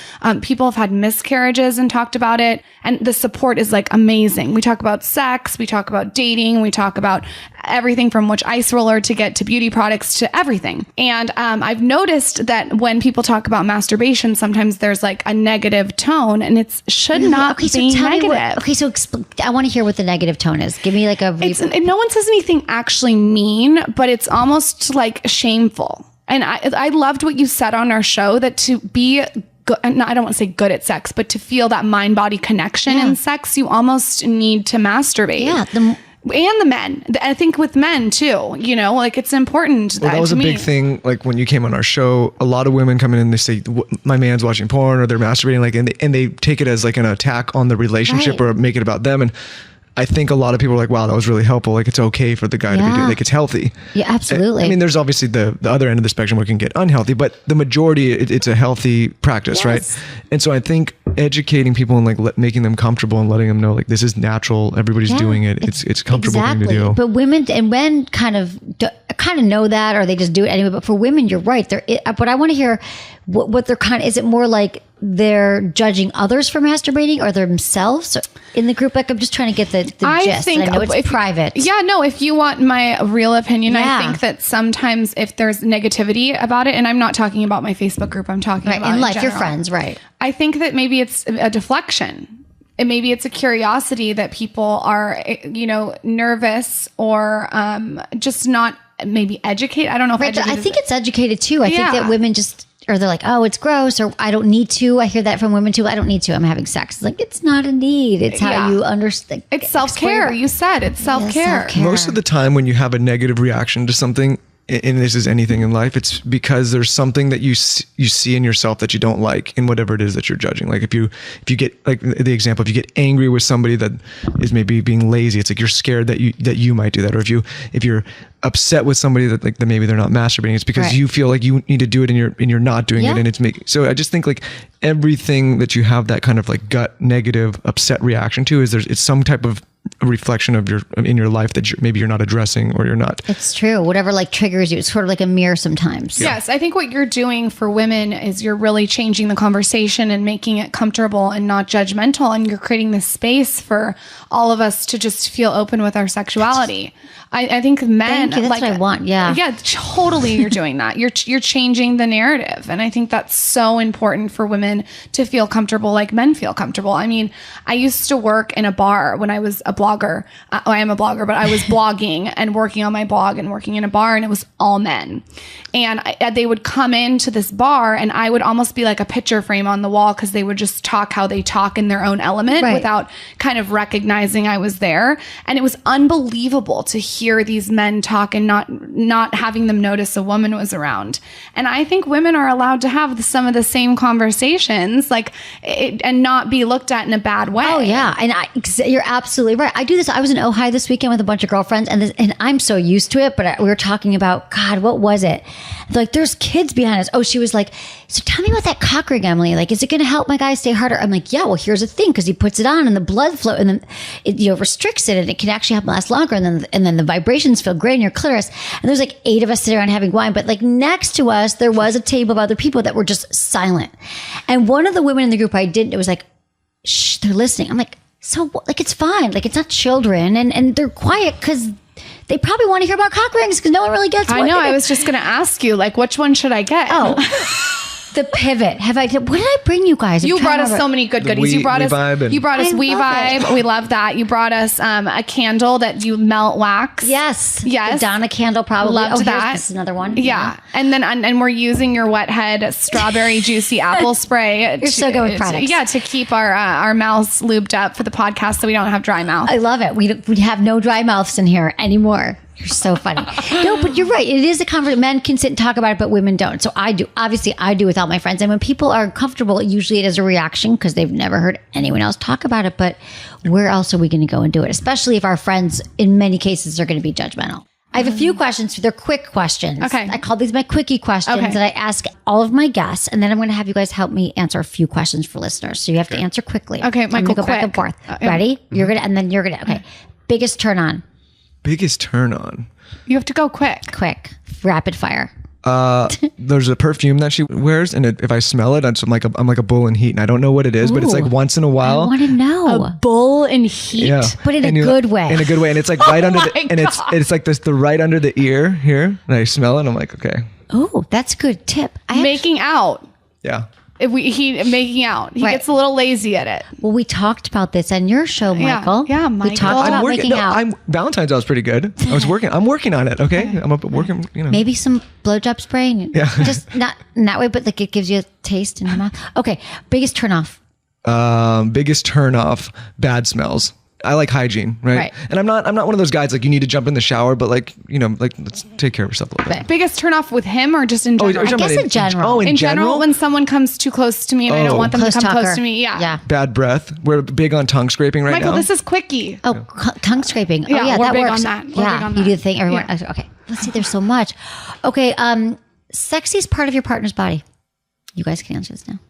people have had miscarriages and talked about it, and the support is like amazing. We talk about sex, we talk about dating, we talk about everything from which ice roller to get to beauty products to everything. And I've noticed that when people talk about masturbation, sometimes there's like a negative tone, and it should not be negative. So I want to hear what the negative tone is. Give me like a. No one says anything actually mean, but it's almost like shameful. And I loved what you said on our show, that to be good, I don't want to say good at sex, but to feel that mind-body connection in sex, you almost need to masturbate. Yeah. And the men. I think with men too, like it's important. Well, that was a big thing. Like when you came on our show, a lot of women come in and they say, my man's watching porn or they're masturbating, like, and they take it as like an attack on the relationship or make it about them. And I think a lot of people are like, wow, that was really helpful. Like, it's okay for the guy to be doing, like, it's healthy. Yeah, absolutely. I mean, there's obviously the other end of the spectrum where it can get unhealthy, but the majority, it's a healthy practice, right? And so I think educating people and like making them comfortable and letting them know, like, this is natural. Everybody's doing it. It's a comfortable thing to do. But women and men kind of know that, or they just do it anyway. But for women, you're right. But I want to hear what they're is it more like they're judging others for masturbating or themselves in the group? Like, I'm just trying to get the gist. I know it's private. Yeah, no, if you want my real opinion, I think that sometimes if there's negativity about it, and I'm not talking about my Facebook group, I'm talking about in life, general, your friends, right? I think that maybe it's a deflection. And maybe it's a curiosity that people are, nervous or just not maybe educated. I don't know if I think it's educated too. I think that women or they're like, oh, it's gross, or I don't need to. I hear that from women too. I don't need to. I'm having sex. It's like, it's not a need. It's how you understand. It's self-care. You said it's self-care. Most of the time when you have a negative reaction to something, and this is anything in life, it's because there's something that you see in yourself that you don't like in whatever it is that you're judging. Like if you get, like the example, if you get angry with somebody that is maybe being lazy, it's like you're scared that you might do that. Or if you're upset with somebody that maybe they're not masturbating, it's because you feel like you need to do it and you're not doing it, and it's making. So I just think like everything that you have that kind of like gut negative upset reaction to it's some type of a reflection of in your life that maybe you're not addressing or you're not. It's true. Whatever like triggers you, it's sort of like a mirror sometimes. Yes, I think what you're doing for women is you're really changing the conversation and making it comfortable and not judgmental, and you're creating this space for all of us to just feel open with our sexuality. I think men, Thank you. That's what I want. Yeah. Yeah, totally. You're doing that. You're changing the narrative. And I think that's so important for women to feel comfortable like men feel comfortable. I mean, I used to work in a bar when I was a blogger. I am a blogger, but I was blogging and working on my blog and working in a bar, and it was all men. And they would come into this bar and I would almost be like a picture frame on the wall because they would just talk how they talk in their own element without kind of recognizing I was there. And it was unbelievable to hear these men talk and not having them notice a woman was around. And I think women are allowed to have some of the same conversations, and not be looked at in a bad way. Oh yeah, and you're absolutely right. I do this. I was in Ojai this weekend with a bunch of girlfriends, and I'm so used to it. But we were talking about, God, what was it? Like, there's kids behind us. Oh, she was like, so tell me about that cock ring, Emily. Like, is it going to help my guy stay harder? I'm like, yeah. Well, here's the thing, because he puts it on and the blood flow, and then it restricts it, and it can actually help last longer. And then the vibrations feel great in your clitoris. And there's like 8 of us sitting around having wine, but like next to us there was a table of other people that were just silent. And one of the women in the group it was like, shh, they're listening. I'm like, so like, it's fine. Like, it's not children, and they're quiet because they probably want to hear about cock rings because no one really gets. I know. I was just going to ask you, like, which one should I get? Oh, the pivot. What did I bring you guys? You brought us so many good goodies. You brought us We Vibe. We love that. You brought us a candle that you melt wax. Yes. The Donna candle, probably. Loved that. This is another one. Yeah. And then and we're using your Wet Head strawberry juicy apple spray. You're so good with products. To keep our mouths lubed up for the podcast so we don't have dry mouth. I love it. We have no dry mouths in here anymore. You're so funny. No, but you're right. It is a conversation. Men can sit and talk about it, but women don't. So I do. Obviously, I do with all my friends. And when people are comfortable, usually it is a reaction because they've never heard anyone else talk about it. But where else are we going to go and do it? Especially if our friends, in many cases, are going to be judgmental. I have a few questions. They're quick questions. Okay. I call these my quickie questions that I ask all of my guests. And then I'm going to have you guys help me answer a few questions for listeners. So you have to answer quickly. Okay, I'm going to go back and forth. Ready? You're going to, and then you're going to, okay. Biggest turn on. Biggest turn on. You have to go quick. Rapid fire. There's a perfume that she wears, and if I smell it, I'm like a bull in heat, and I don't know what it is, but it's like once in a while. I want to know. A bull in heat, but in a good way. In a good way, and it's like right under the, and it's like this, the right under the ear here, and I smell it, and I'm like, okay. Oh, that's a good tip. Making out. Yeah. Making out. He gets a little lazy at it. Well, we talked about this on your show, Michael. Yeah, Michael. We talked about making out. Valentine's, I was pretty good. I'm working on it. Okay. I'm working, Maybe some blowjob spray. Just not in that way, but like it gives you a taste in your mouth. Okay. Biggest turn off. Biggest turn off, bad smells. I like hygiene, right? And I'm not one of those guys like you need to jump in the shower, but like let's take care of yourself a little bit. Biggest turn off with him or just in general? I guess in general. In general, when someone comes too close to me and I don't want them to come close to me. Yeah. Bad breath. We're big on tongue scraping right now. Michael, this is quickie. Oh, tongue scraping. Yeah, oh yeah, we're that big works. on that. You do the thing. Everyone. Yeah. Okay. Let's see. There's so much. Okay. Sexiest part of your partner's body. You guys can answer this now.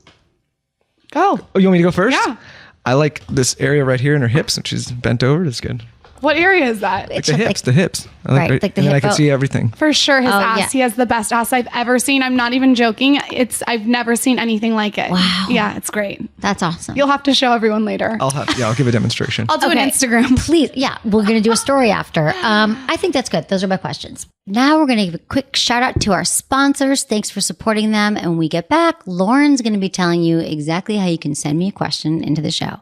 Go. Oh, you want me to go first? Yeah. I like this area right here in her hips, and she's bent over. That's good. What area is that? Like the hips. I like right, like the and hip. I can see everything. For sure, his ass. Yeah. He has the best ass I've ever seen. I'm not even joking. I've never seen anything like it. Wow. Yeah, it's great. That's awesome. You'll have to show everyone later. I'll give a demonstration. I'll do an Instagram. Please. Yeah, we're going to do a story after. I think that's good. Those are my questions. Now we're going to give a quick shout out to our sponsors. Thanks for supporting them. And when we get back, Lauren's going to be telling you exactly how you can send me a question into the show.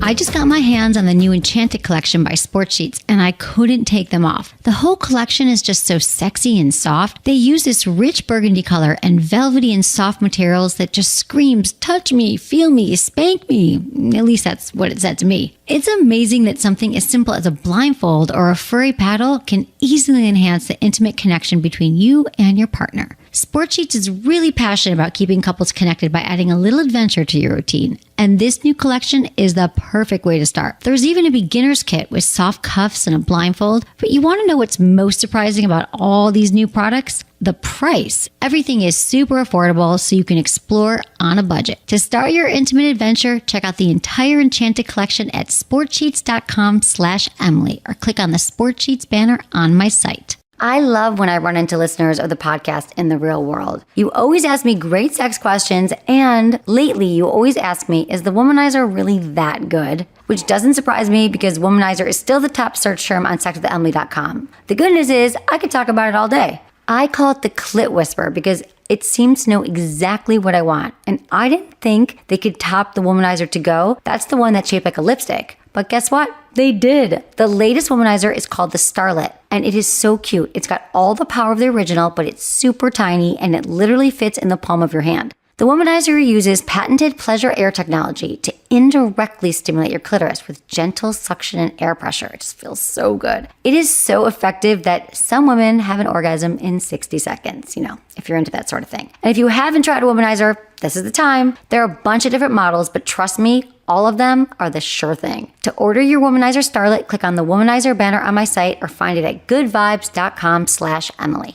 I just got my hands on the new Enchanted collection by Sport Sheets, and I couldn't take them off. The whole collection is just so sexy and soft. They use this rich burgundy color and velvety and soft materials that just screams, touch me, feel me, spank me. At least that's what it said to me. It's amazing that something as simple as a blindfold or a furry paddle can easily enhance the intimate connection between you and your partner. Sport Sheets is really passionate about keeping couples connected by adding a little adventure to your routine. And this new collection is the perfect way to start. There's even a beginner's kit with soft cuffs and a blindfold. But you want to know what's most surprising about all these new products? The price. Everything is super affordable, so you can explore on a budget. To start your intimate adventure, check out the entire Enchanted collection at sportsheets.com/Emily or click on the Sport Sheets banner on my site. I love when I run into listeners of the podcast in the real world. You always ask me great sex questions, and lately you always ask me, is the Womanizer really that good? Which doesn't surprise me because Womanizer is still the top search term on sexwithemily.com. The good news is I could talk about it all day. I call it the Clit Whisper because it seems to know exactly what I want. And I didn't think they could top the Womanizer To Go. That's the one that's shaped like a lipstick. But guess what? They did. The latest Womanizer is called the Starlet, and it is so cute. It's got all the power of the original, but it's super tiny, and it literally fits in the palm of your hand. The Womanizer uses patented pleasure air technology to indirectly stimulate your clitoris with gentle suction and air pressure. It just feels so good. It is so effective that some women have an orgasm in 60 seconds, if you're into that sort of thing. And if you haven't tried a Womanizer, this is the time. There are a bunch of different models, but trust me, all of them are the sure thing. To order your Womanizer Starlet, click on the Womanizer banner on my site or find it at goodvibes.com/Emily.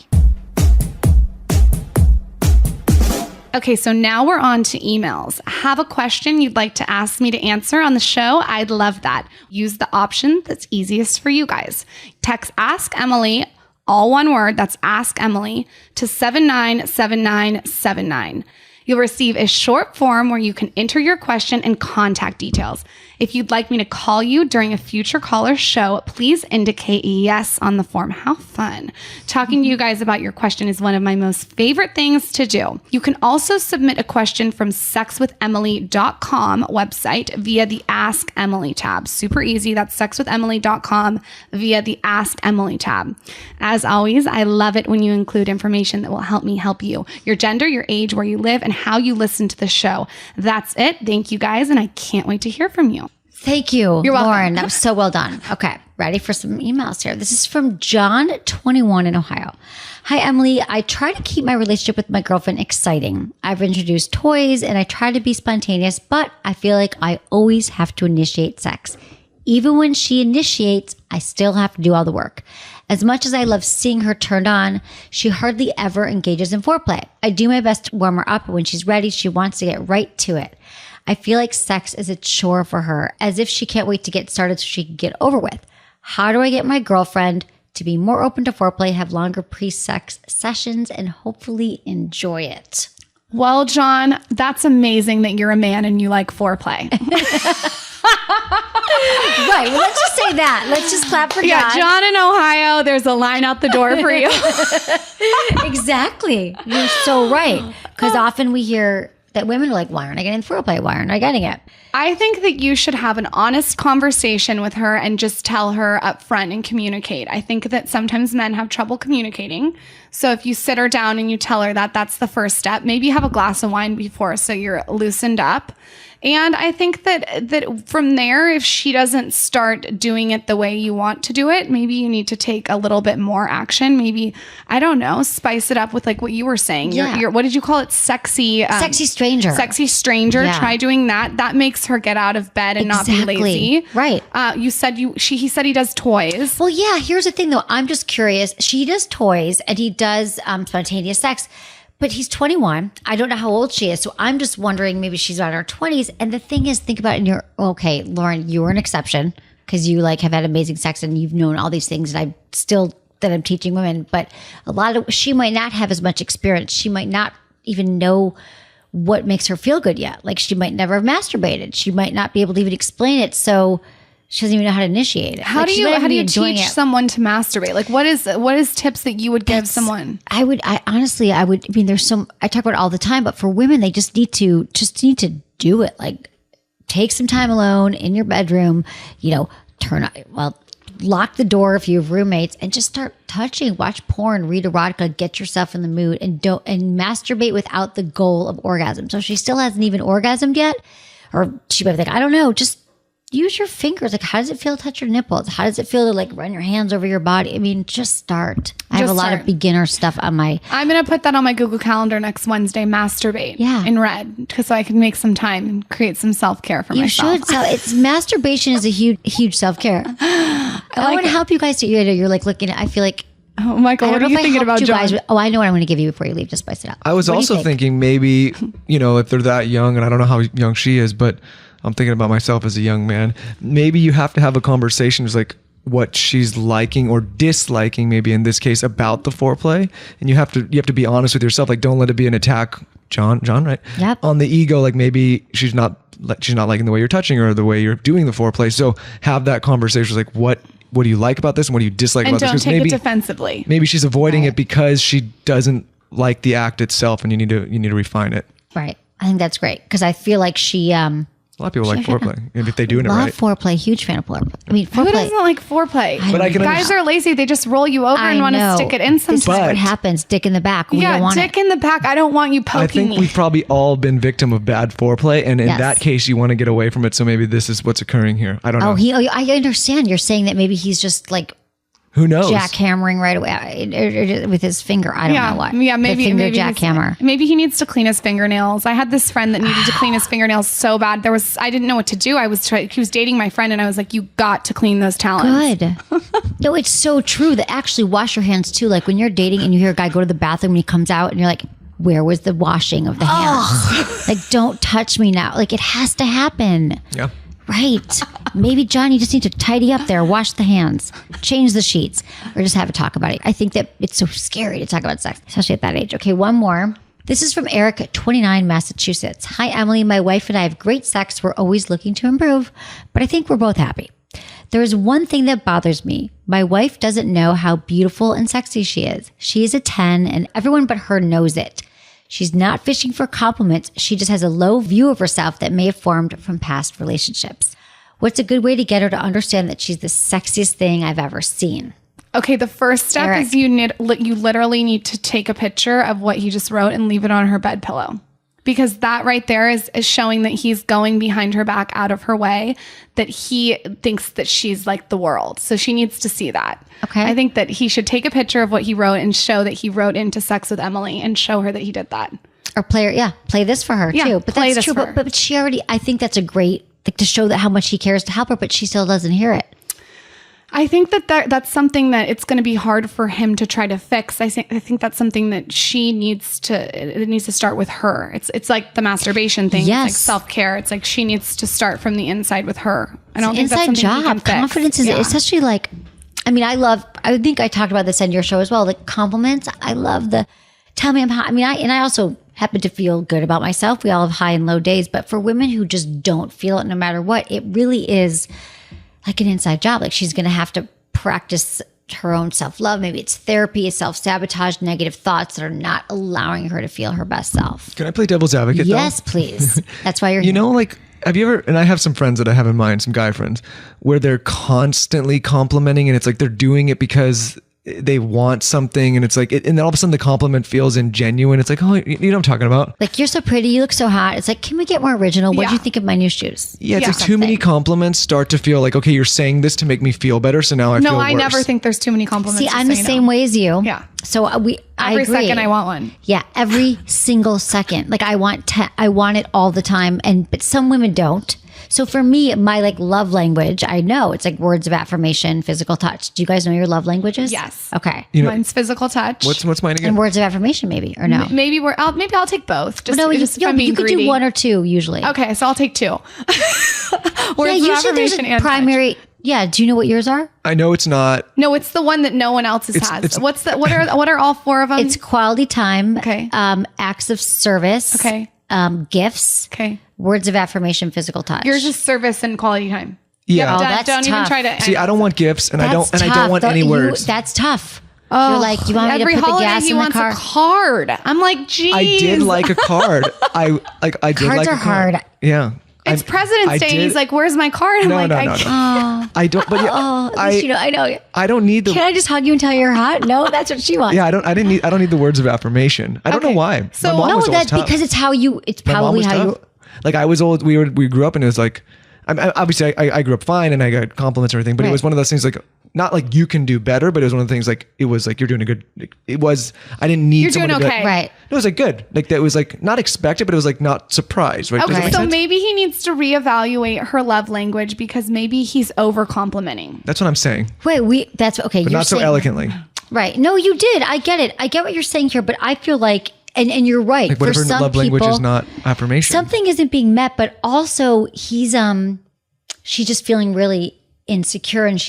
Okay, so now we're on to emails. Have a question you'd like to ask me to answer on the show? I'd love that. Use the option that's easiest for you guys. Text Ask Emily, all one word, that's Ask Emily, to 797979. You'll receive a short form where you can enter your question and contact details. If you'd like me to call you during a future caller's show, please indicate yes on the form. How fun. Talking to you guys about your question is one of my most favorite things to do. You can also submit a question from sexwithemily.com website via the Ask Emily tab. Super easy. That's sexwithemily.com via the Ask Emily tab. As always, I love it when you include information that will help me help you. Your gender, your age, where you live, and how you listen to the show. That's it. Thank you guys, and I can't wait to hear from you. Thank you, You're welcome. Lauren. That was so well done. Okay, ready for some emails here. This is from John, 21 in Ohio. Hi, Emily. I try to keep my relationship with my girlfriend exciting. I've introduced toys and I try to be spontaneous, but I feel like I always have to initiate sex. Even when she initiates, I still have to do all the work. As much as I love seeing her turned on, she hardly ever engages in foreplay. I do my best to warm her up, but when she's ready, she wants to get right to it. I feel like sex is a chore for her, as if she can't wait to get started so she can get over with. How do I get my girlfriend to be more open to foreplay, have longer pre-sex sessions, and hopefully enjoy it? Well, John, that's amazing that you're a man and you like foreplay. Right. Well, let's just say that. Let's just clap for John. Yeah, John in Ohio, there's a line out the door for you. Exactly. You're so right. Because often we hear that women are like, why aren't I getting foreplay? Why aren't I getting it? I think that you should have an honest conversation with her and just tell her up front and communicate. I think that sometimes men have trouble communicating. So if you sit her down and you tell her that that's the first step, maybe have a glass of wine before so you're loosened up. And I think that from there, if she doesn't start doing it the way you want to do it, maybe you need to take a little bit more action. Maybe, I don't know, spice it up with like what you were saying. Yeah. Your what did you call it? Sexy stranger. Sexy stranger. Yeah. Try doing that. That makes her get out of bed and not be lazy. Right. You said he said he does toys. Well, yeah. Here's the thing, though. I'm just curious. She does toys and he does spontaneous sex. But he's 21. I don't know how old she is. So I'm just wondering, maybe she's around her 20s. And the thing is, think about it okay, Lauren, you were an exception because you like have had amazing sex and you've known all these things. And I'm teaching women, but she might not have as much experience. She might not even know what makes her feel good yet. Like she might never have masturbated. She might not be able to even explain it. So she doesn't even know how to initiate it. How do you teach someone to masturbate? Like what is tips that you would give someone? I mean, there's I talk about it all the time, but for women, they just need to do it. Like take some time alone in your bedroom, lock the door if you have roommates and just start touching, watch porn, read erotica, get yourself in the mood and masturbate without the goal of orgasm. So if she still hasn't even orgasmed yet, or she might think, I don't know, just use your fingers. Like, how does it feel to touch your nipples? How does it feel to like run your hands over your body? I mean, just start. I have a lot of beginner stuff on my. I'm going to put that on my Google Calendar next Wednesday, masturbate in red, because so I can make some time and create some self-care for myself. You should. So it's masturbation is a huge self-care. I want to help you guys. You're like looking at, I feel like. Oh, Michael, what are you thinking about, John? Guys, I know what I'm going to give you before you leave to spice it up. I was also thinking maybe, if they're that young, and I don't know how young she is, but I'm thinking about myself as a young man. Maybe you have to have a conversation with like what she's liking or disliking, maybe in this case, about the foreplay. And you have to be honest with yourself. Like, don't let it be an attack, John, right? Yep. On the ego, like maybe she's not liking the way you're touching her or the way you're doing the foreplay. So have that conversation. Like, what do you like about this and what do you dislike about this? And don't take it defensively. Maybe she's avoiding it because she doesn't like the act itself, and you need to refine it. Right. I think that's great because I feel like she. A lot of people like foreplay, and if they're doing it right. Love foreplay. Huge fan of foreplay. I mean, Who foreplay. doesn't like foreplay? But Guys are lazy. They just roll you over and want to stick it in This is sometimes. what happens. Dick in the back. We don't want dick in the back. I don't want you poking I think me. we've probably all been victim of bad foreplay, and in that case, you want to get away from it. So maybe this is what's occurring here. I don't know. I understand. You're saying that maybe he's just like. Who knows? Jackhammering right away with his finger. I don't know what. Yeah, maybe jackhammer. Maybe he needs to clean his fingernails. I had this friend that needed to clean his fingernails so bad. I didn't know what to do. He was dating my friend, and I was like, "You got to clean those talons." Good. No, it's so true that actually wash your hands too. Like when you're dating and you hear a guy go to the bathroom and he comes out and you're like, "Where was the washing of the hands?" Like, don't touch me now. Like, it has to happen. Yeah. Right. Maybe, John, you just need to tidy up there, wash the hands, change the sheets, or just have a talk about it. I think that it's so scary to talk about sex, especially at that age. Okay, one more. This is from Eric at 29, Massachusetts. Hi, Emily. My wife and I have great sex. We're always looking to improve, but I think we're both happy. There is one thing that bothers me. My wife doesn't know how beautiful and sexy she is. She is a 10, and everyone but her knows it. She's not fishing for compliments. She just has a low view of herself that may have formed from past relationships. What's a good way to get her to understand that she's the sexiest thing I've ever seen? Okay, the first step is you literally need to take a picture of what he just wrote and leave it on her bed pillow. Because that right there is showing that he's going behind her back out of her way, that he thinks that she's like the world. So she needs to see that. Okay. I think that he should take a picture of what he wrote and show that he wrote into Sex with Emily and show her that he did that. Or play this for her too. But that's true. But she already, I think that's a great, like, to show that how much he cares to help her, but she still doesn't hear it. I think that's something that it's going to be hard for him to try to fix. I think that's something that it needs to start with her. It's like the masturbation thing. Yes. It's like self-care. It's like she needs to start from the inside with her. I don't think inside that's something job. he can fix. Confidence is especially like, I mean, I think I talked about this on your show as well. Like compliments. I love tell me I'm hot. I mean, I also happen to feel good about myself. We all have high and low days, but for women who just don't feel it no matter what, it really is like an inside job. Like she's going to have to practice her own self-love. Maybe it's therapy, self-sabotage, negative thoughts that are not allowing her to feel her best self. Can I play devil's advocate? Yes, please. That's why you're here. Like, have you ever, and I have some friends that I have in mind, some guy friends, where they're constantly complimenting and it's like they're doing it because they want something, and it's like, and then all of a sudden the compliment feels ingenuine. It's like, oh, you know what I'm talking about? Like, you're so pretty, you look so hot. It's like, can we get more original? What do you think of my new shoes? Yeah, it's like too many compliments start to feel like, okay, you're saying this to make me feel better, so now I feel worse. No, I never think there's too many compliments. See, I'm the same way as you. Yeah. So I agree. Every second I want one. Yeah, every single second. Like I want it all the time, but some women don't. So for me, my like love language, I know it's like words of affirmation, physical touch. Do you guys know your love languages? Yes. Okay. Mine's physical touch. What's mine again? And words of affirmation, maybe, or no? Maybe I'll take both. Just, no, you could do one or two usually. Okay, so I'll take two. Usually there's a primary. Yeah. Do you know what yours are? I know it's not. No, it's the one that no one else has. What are all four of them? It's quality time. Okay. Acts of service. Okay. Gifts. Okay. Words of affirmation, physical touch. Yours is service and quality time. Yeah. that's don't even tough. try to. See, I don't want gifts, and I don't want Though, any words. That's tough. Oh, you're like, you want me to put the gas in the car? Every holiday he wants a card. I'm like, geez. I did like a card. I did Cards like a card. are hard. Yeah. It's President's Day. He's like, "Where's my card?" I'm No. I don't. But yeah, I know. I don't need the. Can I just hug you and tell you you're hot? No, that's what she wants. Yeah, I don't need the words of affirmation. I don't know why. So my mom was always tough. because it's how you. It's probably how you. Like I was old. We grew up, and it was like obviously I grew up fine and I got compliments and everything, but it was one of those things like, not like you can do better, but it was one of the things like, it was like, you're doing a good, it was, I didn't need You're someone doing to be okay. like, Right. it was like good. Like that was like not expected, but it was like not surprised, right? Does that Okay, make so sense? maybe he needs to reevaluate her love language because maybe he's over complimenting. That's what I'm saying, Wait, that's okay. but you're not so saying- elegantly. Right. No, you did. I get it. I get what you're saying here, but I feel like, and you're right. Like what if For her some love language people, is not affirmation? something isn't being met, but also she's just feeling really insecure, and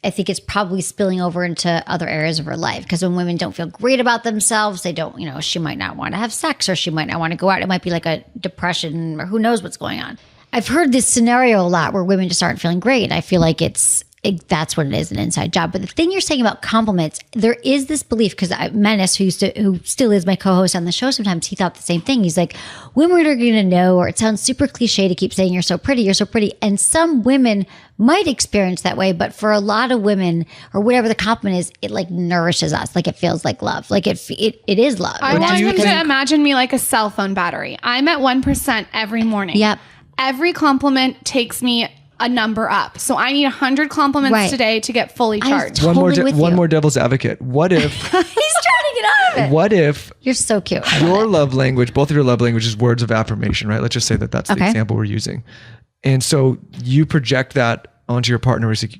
I think it's probably spilling over into other areas of her life, because when women don't feel great about themselves, they don't, she might not want to have sex, or she might not want to go out. It might be like a depression, or who knows what's going on. I've heard this scenario a lot where women just aren't feeling great. And I feel like that's what it is, an inside job. But the thing you're saying about compliments, there is this belief, because Menace, who still is my co-host on the show sometimes, he thought the same thing. He's like, women are going to know, or it sounds super cliche to keep saying you're so pretty. And some women might experience that way, but for a lot of women, or whatever the compliment is, it like nourishes us. Like it feels like love. Like it is love. I want him to imagine me like a cell phone battery. I'm at 1% every morning. Yep. Every compliment takes me a number up. So I need 100 compliments today to get fully charged. Totally with one you. more devil's advocate. What if He's trying to get out of it. what if You're so cute. your love language, both of your love languages, words of affirmation, right? Let's just say that's the Okay. example we're using. And so you project that onto your partner. It's like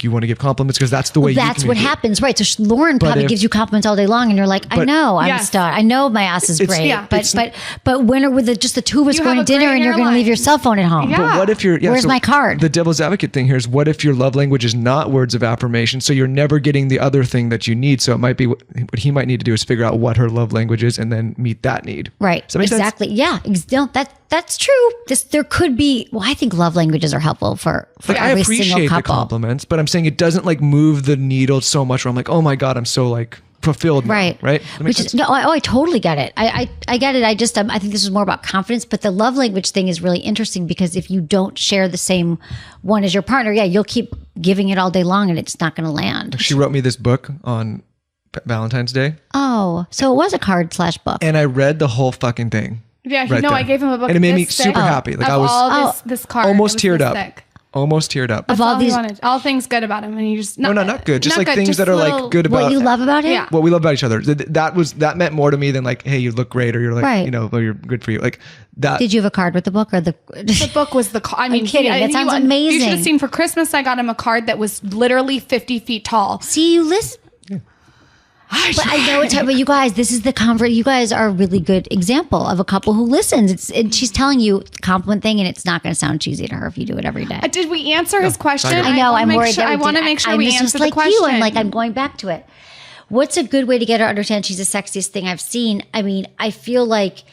you want to give compliments because that's the way That's you what communicate. happens, right? So Lauren probably if- gives you compliments all day long, and you're like, I But- know, I'm a Yes. star. I know my ass is It's- great. yeah. But when are just the two of us You going have to a dinner, great and you're going to leave hairline. your cell phone at home? Yeah. But what if you're Where's my card? The devil's advocate thing here is, what if your love language is not words of affirmation? So you're never getting the other thing that you need. So it might be what he might need to do is figure out what her love language is and then meet that need. Right. Does that make sense? Exactly. Yeah. No, that's true. There could be. Well, I think love languages are helpful for Like I every single appreciate the couple. compliments, but I'm saying it doesn't like move the needle so much where I'm like, oh my God, I'm so like fulfilled now, Right. right? That makes Which sense? is, no, I totally get it. I get it. I just, I think this is more about confidence, but the love language thing is really interesting, because if you don't share the same one as your partner, you'll keep giving it all day long and it's not going to land. She wrote me this book on Valentine's Day, Oh, so it was a card/book. and I read the whole fucking thing. Yeah, right there. I gave him a book and it made me this thick super happy. Like of I was all this card. almost It was teared this up. thick. Almost teared up. That's all all he these- wanted. All things good about him, and you just No, not good. Just like things just that are little- like good about What you love about him? Yeah. what we love about each other. That meant more to me than like, hey, you look great, or you're like, Right. well, you're good for you. Like that. Did you have a card with the book, or the? The book was the. I mean, kidding. That sounds You should amazing. have seen for Christmas. I got him a card that was literally 50 feet tall. See, you listen. But I know it's hard, but you guys, this is the comfort. You guys are a really good example of a couple who listens. She's telling you the compliment thing, and it's not going to sound cheesy to her if you do it every day. Did we answer his question? I know. I'm worried. Sure, that we I want to did. make sure I'm we just answer like the question. you. I'm like, I'm going back to it. What's a good way to get her to understand she's the sexiest thing I've seen? I mean, I feel like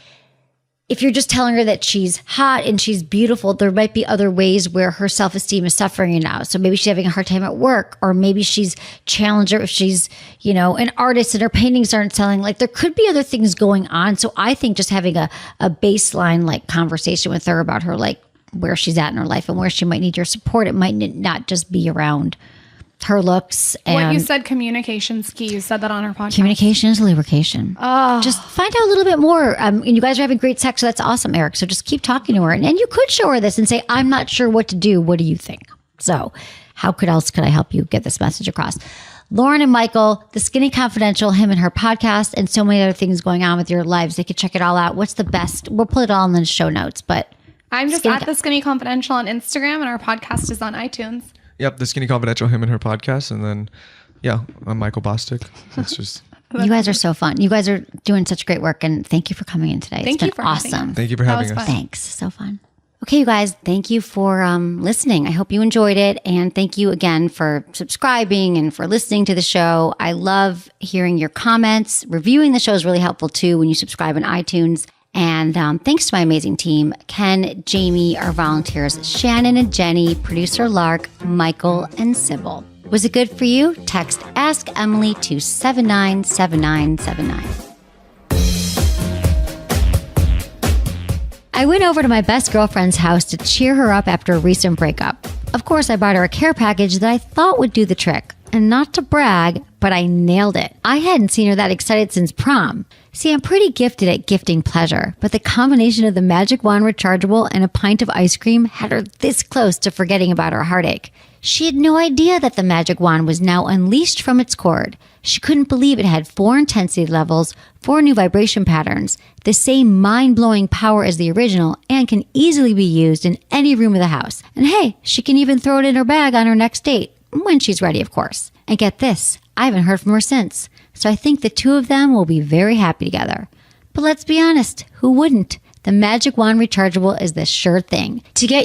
if you're just telling her that she's hot and she's beautiful, there might be other ways where her self-esteem is suffering now. So maybe she's having a hard time at work, or maybe she's challenged, or if she's, an artist and her paintings aren't selling. Like there could be other things going on. So I think just having a baseline like conversation with her about her, like where she's at in her life and where she might need your support. It might not just be around her looks. And What you said, communication's key. You said that on our podcast. communication is lubrication. Just find out a little bit more. And you guys are having great sex, so that's awesome, Eric. So just keep talking to her. And you could show her this and say, I'm not sure what to do. What do you think? So how else could I help you get this message across? Lauren and Michael, The Skinny Confidential, him and her podcast, and so many other things going on with your lives. They could check it all out. What's the best? We'll put it all in the show notes, but I'm just Skinny at The Skinny Confidential on Instagram, and our podcast is on iTunes. Yep, The Skinny Confidential, him and her podcast, and then I'm Michael Bostic. It's just you guys are so fun. You guys are doing such great work, and thank you for coming in today. Thank It's you been for having awesome. us. thank you for That having was us. fun. Thanks. So fun. Okay, you guys, thank you for listening. I hope you enjoyed it. And thank you again for subscribing and for listening to the show. I love hearing your comments. Reviewing the show is really helpful too when you subscribe on iTunes. And thanks to my amazing team, Ken, Jamie, our volunteers, Shannon and Jenny, producer Lark, Michael, and Sybil. Was it good for you? Text Ask Emily to 797979. I went over to my best girlfriend's house to cheer her up after a recent breakup. Of course, I bought her a care package that I thought would do the trick. And not to brag, but but I nailed it. I hadn't seen her that excited since prom. See, I'm pretty gifted at gifting pleasure, but the combination of the Magic Wand rechargeable and a pint of ice cream had her this close to forgetting about her heartache. She had no idea that the Magic Wand was now unleashed from its cord. She couldn't believe it had 4 intensity levels, 4 new vibration patterns, the same mind-blowing power as the original, and can easily be used in any room of the house. And hey, she can even throw it in her bag on her next date, when she's ready, of course. And get this, I haven't heard from her since. So I think the two of them will be very happy together. But let's be honest, who wouldn't? The Magic Wand rechargeable is the sure thing. To get